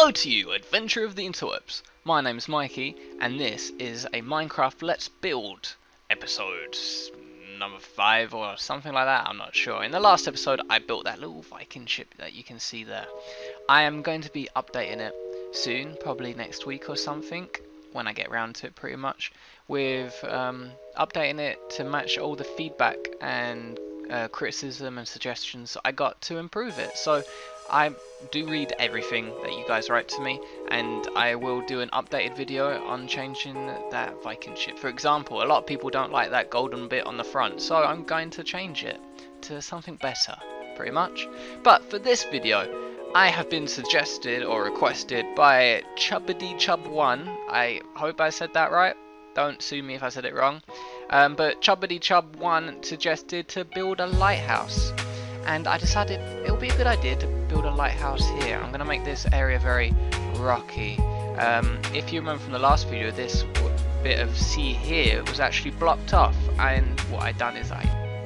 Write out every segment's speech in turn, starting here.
Hello to you, adventurer of the interwebs. My name's Mikey, and this is a Minecraft Let's Build episode number 5 or something like that, I'm not sure. In the last episode I built that little Viking ship that you can see there. I am going to be updating it soon, probably next week or something, when I get round to it pretty much, with updating it to match all the feedback and criticism and suggestions I got to improve it. So I do read everything that you guys write to me, and I will do an updated video on changing that Viking ship. For example, a lot of people don't like that golden bit on the front, so I'm going to change it to something better, pretty much. But for this video, I have been suggested or requested by ChubbiddyChub1. I hope I said that right. Don't sue me if I said it wrong. But ChubbiddyChub1 suggested to build a lighthouse, and I decided it would be a good idea to build a lighthouse here. I'm going to make this area very rocky. If you remember from the last video, this bit of sea here was actually blocked off, and what I done is I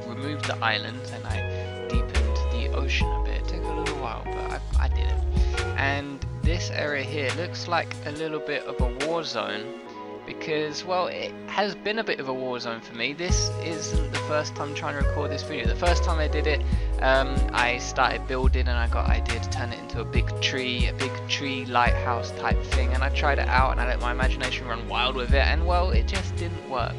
removed the island and I deepened the ocean a bit. It took a little while, but I did it. And this area here looks like a little bit of a war zone, because, well, it has been a bit of a war zone for me. This isn't the first time trying to record this video. The first time I did it, I started building and I got idea to turn it into a big tree lighthouse type thing, and I tried it out and I let my imagination run wild with it, and well, it just didn't work.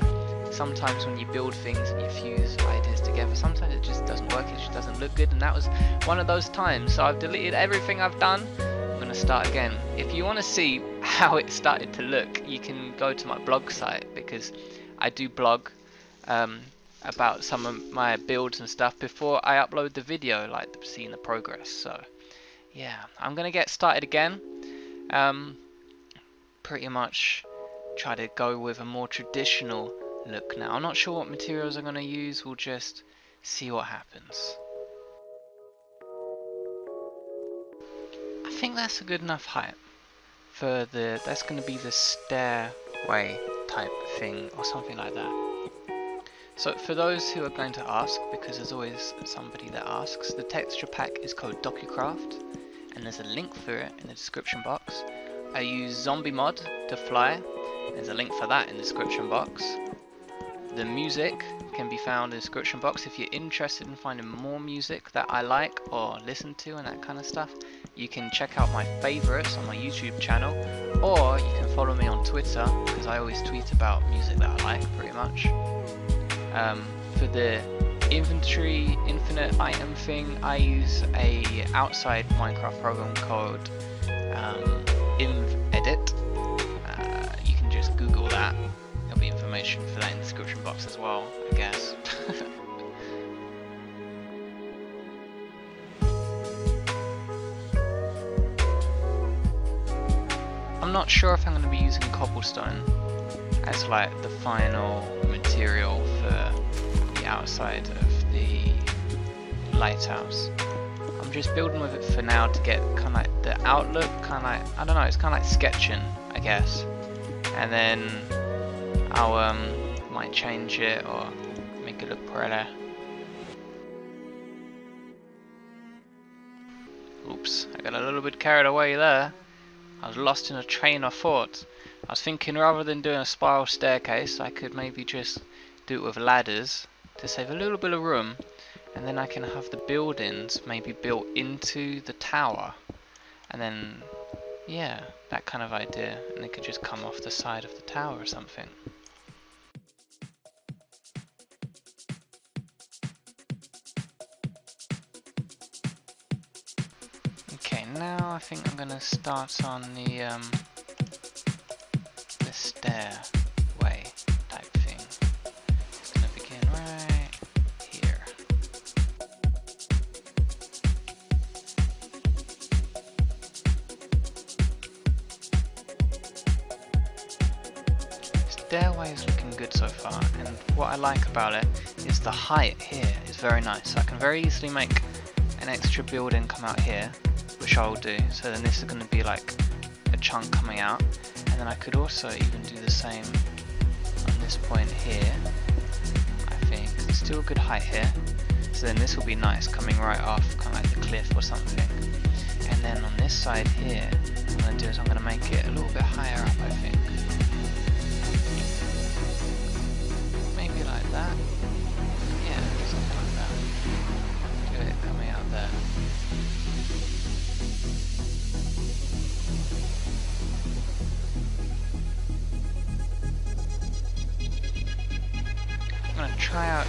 Sometimes when you build things and you fuse ideas together, sometimes it just doesn't work, it just doesn't look good, and that was one of those times. So I've deleted everything I've done. I'm going to start again. If you want to see how it started to look, you can go to my blog site, because I do blog about some of my builds and stuff before I upload the video, like seeing the progress. So yeah, I'm going to get started again. Pretty much try to go with a more traditional look now. I'm not sure what materials I'm going to use, we'll just see what happens. I think that's a good enough height for that's going to be the stairway type thing or something like that. So for those who are going to ask, because there's always somebody that asks, the texture pack is called DocuCraft, and there's a link for it in the description box. I use zombie mod to fly, there's a link for that in the description box. The music can be found in the description box. If you're interested in finding more music that I like or listen to and that kind of stuff, you can check out my favourites on my YouTube channel, or you can follow me on Twitter, because I always tweet about music that I like, pretty much. For the inventory infinite item thing, I use a outside Minecraft program called InvEdit. You can just Google that. There'll be information for that in the description box as well, I guess. I'm not sure if I'm going to be using cobblestone as like the final material for the outside of the lighthouse. I'm just building with it for now to get kind of like the outlook, kind of like, I don't know, it's kind of like sketching, I guess. And then I'll might change it or make it look pretty. Oops, I got a little bit carried away there. I was lost in a train of thought. I was thinking rather than doing a spiral staircase, I could maybe just do it with ladders to save a little bit of room, and then I can have the buildings maybe built into the tower, and then yeah, that kind of idea, and they could just come off the side of the tower or something. Okay, now I think I'm gonna start on the stairway type thing. It's gonna begin right here. Stairway is looking good so far, and what I like about it is the height here is very nice. So I can very easily make an extra building come out here, which I will do. So then this is going to be like a chunk coming out, and then I could also even do the same on this point here. I think it's still a good height here, so then this will be nice coming right off, kind of like the cliff or something. And then on this side here, I'm going to do is I'm going to make it a little bit higher up, I think. Maybe like that. Yeah, something like that. Do it coming out there. I'm going to try out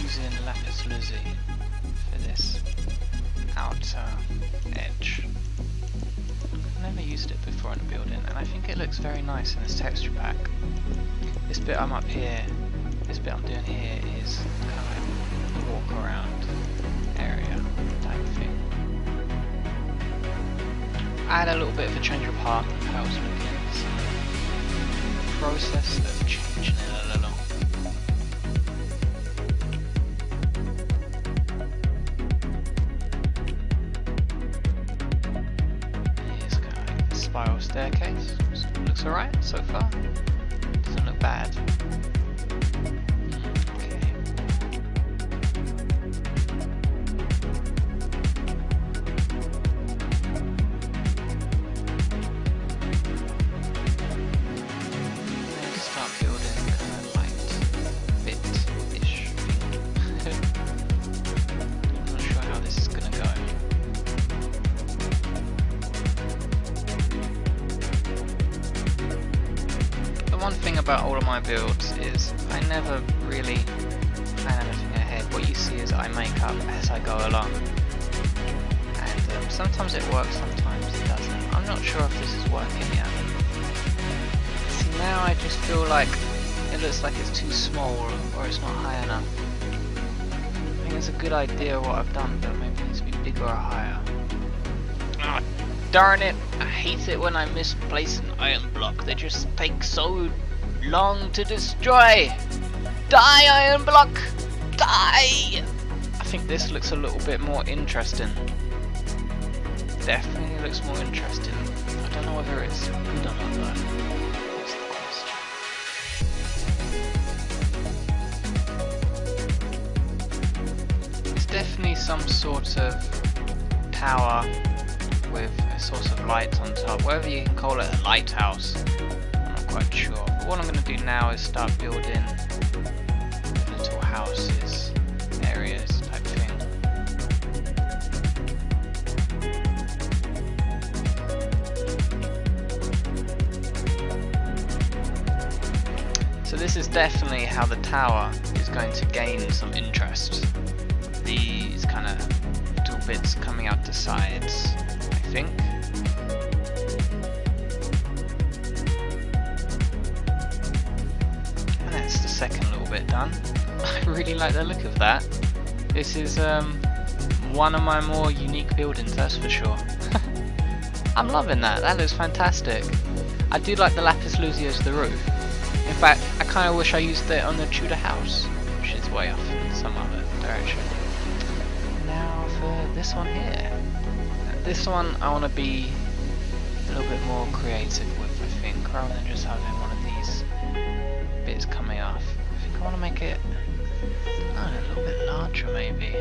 using lapis lazuli for this outer edge. I've never used it before in a building, and I think it looks very nice in this texture pack. This bit I'm up here, this bit I'm doing here is kind of like a walk around area type thing. I had a little bit of a change of heart with how I was looking, so process of changing it a little. Spiral staircase. Looks alright so far. Doesn't look bad. Okay. Let's start building kind of light bit-ish thing. I'm not sure how this is gonna go. One thing about all of my builds is I never really plan anything ahead. What you see is I make up as I go along, and sometimes it works, sometimes it doesn't. I'm not sure if this is working yet. See, now I just feel like it looks like it's too small or it's not high enough. I think it's a good idea what I've done, but maybe it needs to be bigger or higher. Oh, darn it! I hate it when I misplace an iron block. They just take so long to destroy. Die, iron block! Die! I think this looks a little bit more interesting. Definitely looks more interesting. I don't know whether it's good or not though. That's the question. It's definitely some sort of tower with a source of light on top, whatever you can call it, a lighthouse. I'm not quite sure. But what I'm going to do now is start building little houses, areas type thing. So this is definitely how the tower is going to gain some interest. These kind of little bits coming out the sides. I think. And that's the second little bit done. I really like the look of that. This is one of my more unique buildings, that's for sure. I'm loving that, that looks fantastic. I do like the lapis lazuli as the roof. In fact, I kind of wish I used it on the Tudor house, which is way off in some other direction. Now for this one here. This one I want to be a little bit more creative with, I think, rather than just having one of these bits coming off. I think I want to make it a little bit larger maybe.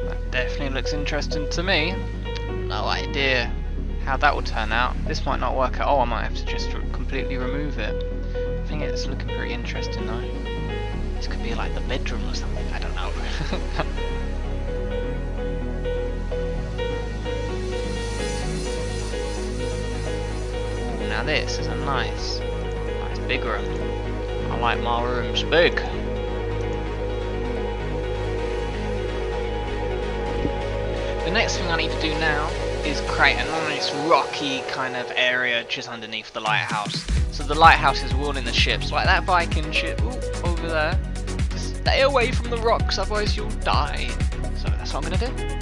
That definitely looks interesting to me. No idea how that will turn out. This might not work at all, I might have to just completely remove it. I think it's looking pretty interesting though. This could be like the bedroom or something, I don't know. Ooh, now this is a nice big room. I like my rooms big. The next thing I need to do now is create a nice rocky kind of area just underneath the lighthouse. So the lighthouse is ruling the ships, like that Viking ship over there. Just stay away from the rocks, otherwise you'll die. So that's what I'm gonna do.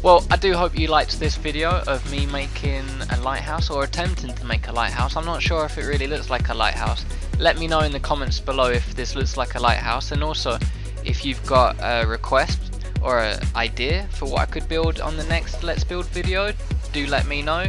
Well, I do hope you liked this video of me making a lighthouse, or attempting to make a lighthouse. I'm not sure if it really looks like a lighthouse. Let me know in the comments below if this looks like a lighthouse, and also if you've got a request or an idea for what I could build on the next Let's Build video, do let me know.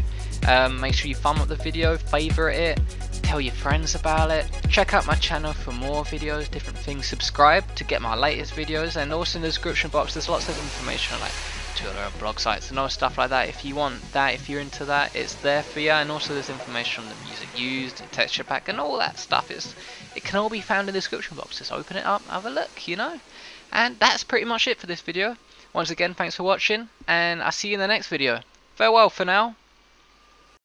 Make sure you thumb up the video, favourite it, tell your friends about it, check out my channel for more videos, different things, subscribe to get my latest videos, and also in the description box there's lots of information like Twitter and blog sites and all stuff like that. If you want that, if you're into that, it's there for you. And also there's information on the music used, texture pack, and all that stuff. It can all be found in the description box. Just open it up, have a look, you know. And that's pretty much it for this video. Once again, thanks for watching, and I'll see you in the next video. Farewell for now.